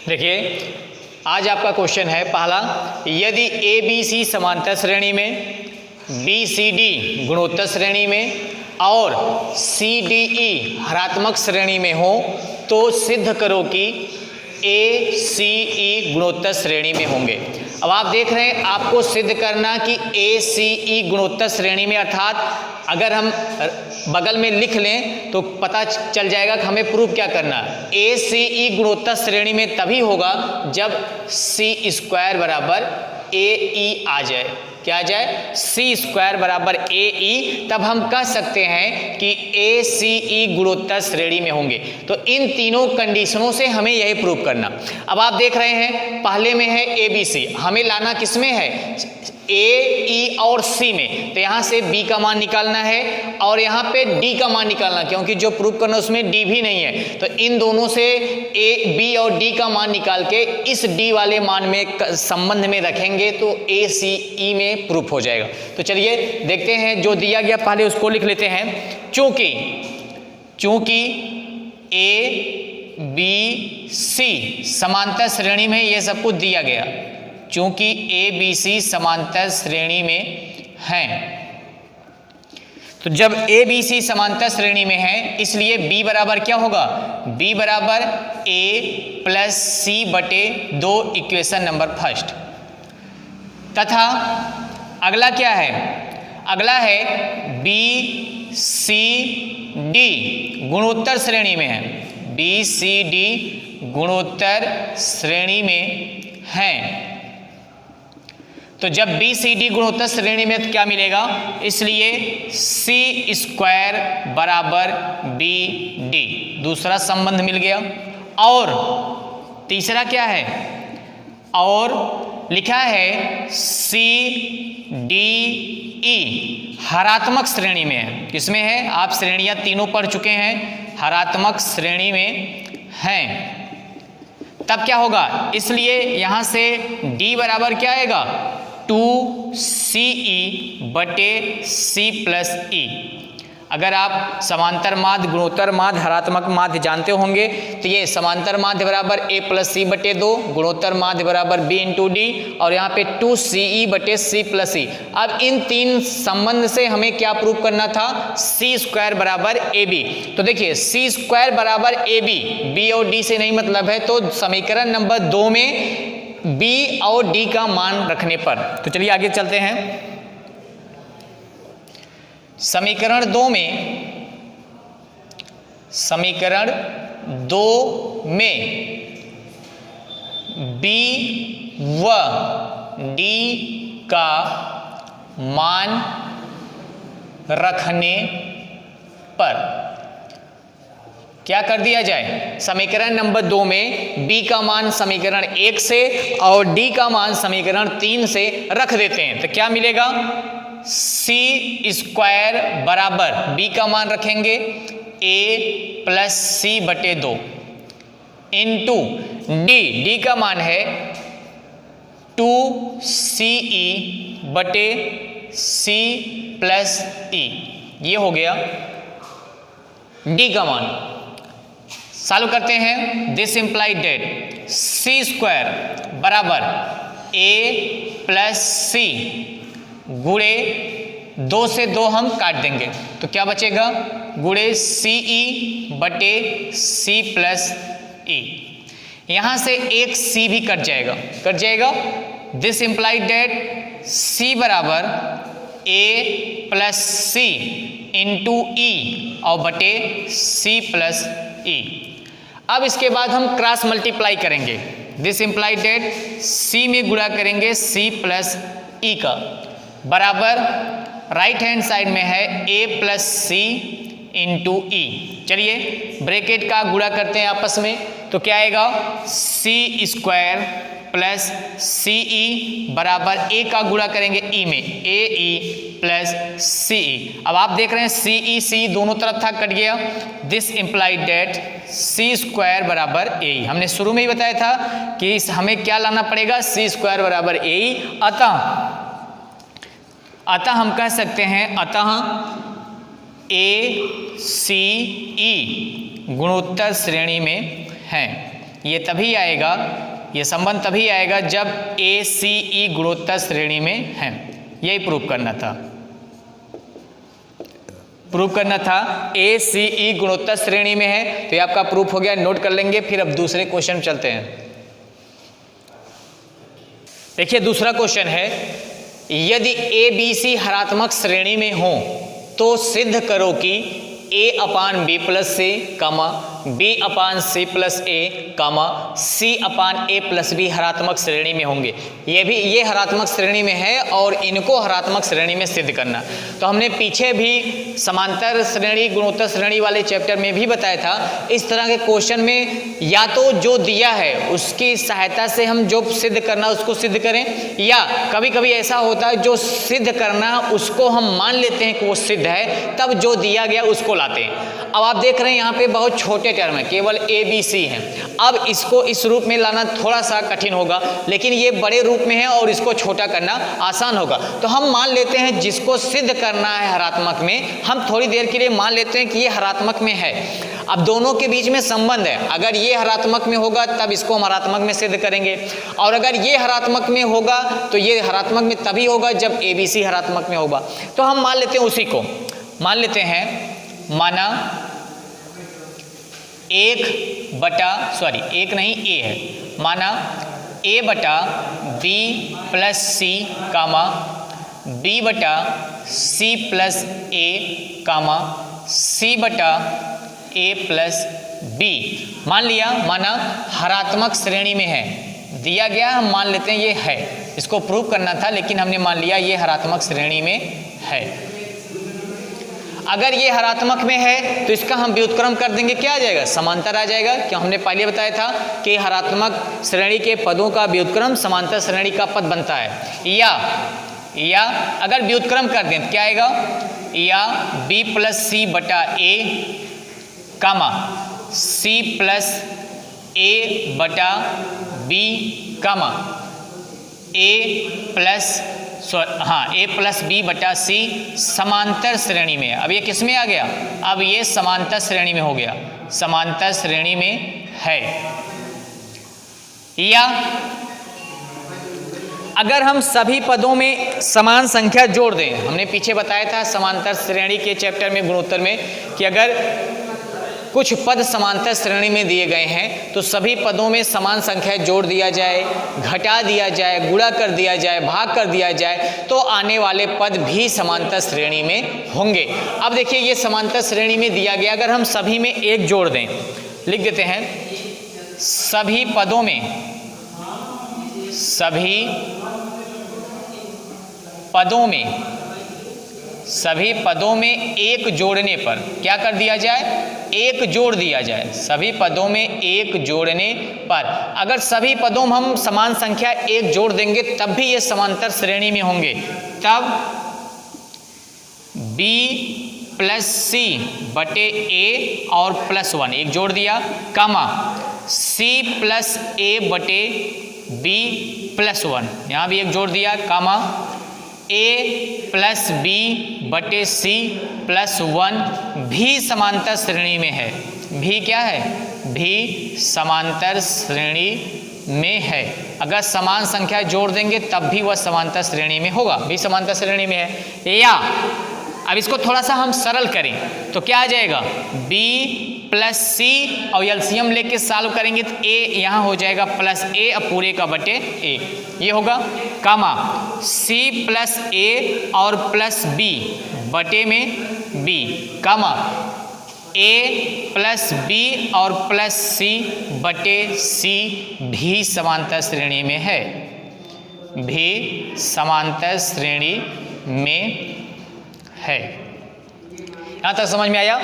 देखिए आज आपका क्वेश्चन है पहला, यदि ए बी सी समांतर श्रेणी में, बी सी डी गुणोत्तर श्रेणी में और सी डी ई हरात्मक श्रेणी में हो तो सिद्ध करो कि ए सी ई गुणोत्तर श्रेणी में होंगे। अब आप देख रहे हैं आपको सिद्ध करना कि ए सी ई गुणोत्तर श्रेणी में, अर्थात अगर हम बगल में लिख लें तो पता चल जाएगा कि हमें प्रूव क्या करना है। ए सी ई गुणोत्तर श्रेणी में तभी होगा जब सी स्क्वायर बराबर ए ई आ जाए। क्या आ जाए? सी स्क्वायर बराबर ए ई, तब हम कह सकते हैं कि ए सी ई गुणोत्तर श्रेणी में होंगे। तो इन तीनों कंडीशनों से हमें यही प्रूव करना। अब आप देख रहे हैं पहले में है ए बी सी, हमें लाना किस में है? ए ई और सी में। तो यहाँ से बी का मान निकालना है और यहाँ पे डी का मान निकालना, क्योंकि जो प्रूव करना उसमें डी भी नहीं है। तो इन दोनों से ए बी और डी का मान निकाल के इस डी वाले मान में संबंध में रखेंगे तो ए सी ई में प्रूफ हो जाएगा। तो चलिए देखते हैं, जो दिया गया पहले उसको लिख लेते हैं। चूंकि ए बी सी समांतर श्रेणी में, ये सब कुछ दिया गया। चूंकि ए बी सी समांतर श्रेणी में हैं, तो जब ए बी सी समांतर श्रेणी में है इसलिए बी बराबर क्या होगा? बी बराबर ए प्लस सी बटे 2 इक्वेशन नंबर फर्स्ट। तथा अगला क्या है? अगला है बी सी डी गुणोत्तर श्रेणी में है। बी सी डी गुणोत्तर श्रेणी में हैं। तो जब बी सी डी गुणोत्तर श्रेणी में तो क्या मिलेगा? इसलिए सी स्क्वायर बराबर बी डी, दूसरा संबंध मिल गया। और तीसरा क्या है? और लिखा है सी डी ई हरात्मक श्रेणी में है। किसमें है? आप श्रेणियां तीनों पढ़ चुके हैं, हरात्मक श्रेणी में हैं। तब क्या होगा? इसलिए यहां से D बराबर क्या आएगा? 2CE बटे C प्लस E। अगर आप समांतर माध्य, गुणोत्तर माध्य, हरात्मक माध्य जानते होंगे तो ये समांतर माध्य बराबर A प्लस C बटे 2, गुणोत्तर माध्य बराबर B इंटू डी, और यहाँ पे 2CE बटे C प्लस E। अब इन तीन संबंध से हमें क्या प्रूव करना था? C स्क्वायर बराबर AB। तो देखिए C स्क्वायर बराबर AB, B और D से नहीं मतलब है, तो समीकरण नंबर 2 में B और D का मान रखने पर। तो चलिए आगे चलते हैं। समीकरण 2 में B व D का मान रखने पर क्या कर दिया जाए? समीकरण नंबर 2 में B का मान समीकरण 1 से और D का मान समीकरण 3 से रख देते हैं। तो क्या मिलेगा? सी स्क्वायर बराबर B का मान रखेंगे A प्लस C बटे 2 इंटू D का मान है 2CE बटे C प्लस E। ये हो गया D का मान। सॉल्व करते हैं। This implied that C square बराबर A प्लस C गुणे 2 से 2 हम काट देंगे तो क्या बचेगा? गुणे CE बटे C प्लस E। यहाँ से एक C भी कट जाएगा। दिस इंप्लाइड डेट C बराबर A plus C into E और बटे C प्लस E। अब इसके बाद हम क्रॉस मल्टीप्लाई करेंगे। दिस इंप्लाइड डेट C में गुणा करेंगे C प्लस E का, बराबर राइट हैंड साइड में है A plus C into E। चलिए ब्रैकेट का गुणा करते हैं आपस में, तो क्या आएगा? C स्क्वायर प्लस CE बराबर A का गुणा करेंगे E में, AE प्लस CE। अब आप देख रहे हैं CE दोनों तरफ था, कट गया। This implied that C square बराबर AE। हमने शुरू में ही बताया था कि हमें क्या लाना पड़ेगा? C स्क्वायर बराबर AE। अतः हम कह सकते हैं, अतः ACE गुणोत्तर श्रेणी में हैं। ये तभी आएगा, ये संबंध तभी आएगा जब ए सी ई गुणोत्तर श्रेणी में है। यही प्रूव करना था, ए सी ई गुणोत्तर श्रेणी में है, तो ये आपका प्रूफ हो गया, नोट कर लेंगे। फिर अब दूसरे क्वेश्चन चलते हैं। देखिए दूसरा क्वेश्चन है, यदि ए बी सी हरात्मक श्रेणी में हो तो सिद्ध करो कि a अपान b plus c comma b अपान c plus a comma c अपान ए प्लस बी हरात्मक श्रेणी में होंगे। ये हरात्मक श्रेणी में है और इनको हरात्मक श्रेणी में सिद्ध करना। तो हमने पीछे भी समांतर श्रेणी गुणोत्तर श्रेणी वाले चैप्टर में भी बताया था, इस तरह के क्वेश्चन में या तो जो दिया है उसकी सहायता से हम जो सिद्ध करना उसको सिद्ध करें, या कभी कभी ऐसा होता है जो सिद्ध करना उसको हम मान लेते हैं कि वो सिद्ध है, तब जो दिया गया उसको लाते हैं। अब आप देख रहे हैं यहाँ पे बहुत छोटे टर्म है, केवल ए बी सी है। अब इसको इस रूप में लाना थोड़ा सा कठिन होगा, लेकिन ये बड़े रूप में है और इसको छोटा करना आसान होगा। तो हम मान लेते हैं जिसको सिद्ध करना है हरात्मक में, हम थोड़ी देर के लिए मान लेते हैं कि ये हरात्मक में है। अब दोनों के बीच में संबंध है, अगर ये हरात्मक में होगा तब इसको हम हरात्मक में सिद्ध करेंगे, और अगर ये हरात्मक में होगा तो ये हरात्मक में तभी होगा जब ए बी सी हरात्मक में होगा। तो हम मान लेते हैं उसी को, मान लेते हैं, माना ए है, माना ए बटा B plus c comma B बटा सी प्लस ए कामा सी बटा ए प्लस बी। मान लिया, माना हरात्मक श्रेणी में है, दिया गया हम मान लेते हैं ये है, इसको प्रूव करना था लेकिन हमने मान लिया ये हरात्मक श्रेणी में है। अगर ये हरात्मक में है तो इसका हम व्युत्क्रम कर देंगे, क्या आ जाएगा, समांतर आ जाएगा। क्यों, हमने पहले बताया था कि हरात्मक श्रेणी के पदों का व्युत्क्रम समांतर श्रेणी का पद बनता है। या अगर व्युत्क्रम कर दें तो क्या आएगा, या b प्लस सी बटा ए कामा सी प्लस ए बटा बी कामा ए प्लस बी बटा सी समांतर श्रेणी में। अब ये किस में आ गया, अब ये समांतर श्रेणी में हो गया, समांतर श्रेणी में है। या अगर हम सभी पदों में समान संख्या जोड़ दें, हमने पीछे बताया था समांतर श्रेणी के चैप्टर में गुणोत्तर में कि अगर कुछ पद समांतर श्रेणी में दिए गए हैं तो सभी पदों में समान संख्या जोड़ दिया जाए, घटा दिया जाए, गुणा कर दिया जाए, भाग कर दिया जाए, तो आने वाले पद भी समांतर श्रेणी में होंगे। अब देखिए ये समांतर श्रेणी में दिया गया, अगर हम सभी में एक जोड़ दें, लिख देते हैं सभी पदों में एक जोड़ने पर क्या कर दिया जाए, एक जोड़ दिया जाए। सभी पदों में एक जोड़ने पर अगर सभी पदों में हम समान संख्या एक जोड़ देंगे तब भी ये समांतर श्रेणी में होंगे। तब b प्लस सी बटे ए और प्लस 1 एक जोड़ दिया, कामा c प्लस ए बटे b प्लस 1 यहाँ भी एक जोड़ दिया, कामा a प्लस बी बटे सी प्लस 1 भी समांतर श्रेणी में है। भी क्या है, भी समांतर श्रेणी में है। अगर समान संख्या जोड़ देंगे तब भी वह समांतर श्रेणी में होगा, भी समांतर श्रेणी में है। या अब इसको थोड़ा सा हम सरल करें तो क्या आ जाएगा, b प्लस सी और एलसीएम लेके सॉल्व करेंगे तो a यहाँ हो जाएगा प्लस a अब पूरे का बटे a, ये होगा, कामा c प्लस a और प्लस b बटे में b, comma a plus b और प्लस c बटे c भी समांतर श्रेणी में है, भी समांतर श्रेणी में है। यहाँ तक समझ में आया।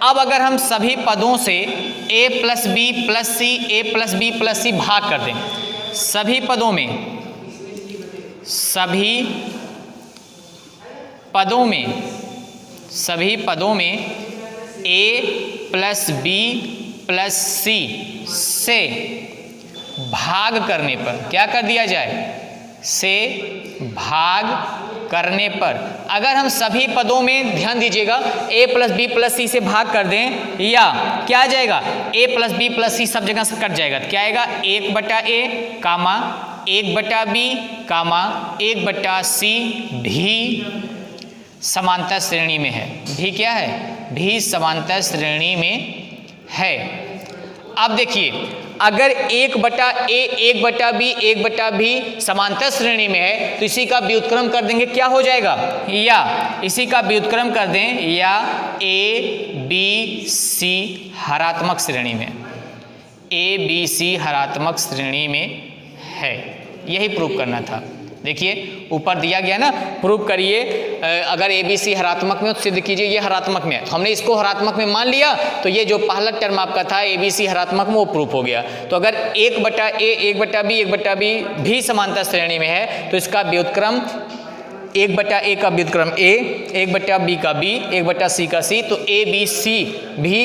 अब अगर हम सभी पदों से a plus b plus c a plus b plus c भाग कर दें, सभी पदों में a plus b plus c से भाग करने पर क्या कर दिया जाए, से भाग करने पर अगर हम सभी पदों में ध्यान दीजिएगा a plus b plus c से भाग कर दें या क्या आ जाएगा a प्लस बी प्लस सी सब जगह से कट जाएगा, क्या आएगा 1/a कामा 1/b कामा 1/c भी समांतर श्रेणी में है। भी क्या है, भी समांतर श्रेणी में है। अब देखिए अगर 1/a 1/b 1/b समांतर श्रेणी में है तो इसी का व्युत्क्रम कर देंगे, क्या हो जाएगा, या इसी का व्युत्क्रम कर दें या a b c हरात्मक श्रेणी में, a b c हरात्मक श्रेणी में है। यही प्रूव करना था। देखिए ऊपर दिया गया ना, प्रूव करिए अगर ए बी सी हरात्मक में तो सिद्ध कीजिए ये हरात्मक में है। तो हमने इसको हरात्मक में मान लिया तो ये जो पहला टर्म आपका था ए बी सी हरात्मक में वो प्रूफ हो गया। तो अगर 1/a 1/b 1/b भी समांतर श्रेणी में है तो इसका व्युत्क्रम 1/a का व्युत्क्रम a 1/b का b 1/c का c, तो a b c भी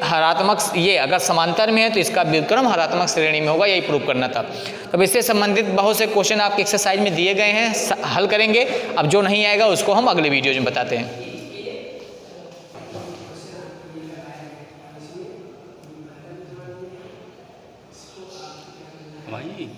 हरात्मक, ये अगर समांतर में है तो इसका व्युत्क्रम हरात्मक श्रेणी में होगा। यही प्रूव करना था। तब इससे संबंधित बहुत से क्वेश्चन आपके एक्सरसाइज में दिए गए हैं, हल करेंगे। अब जो नहीं आएगा उसको हम अगले वीडियो में बताते हैं। भाई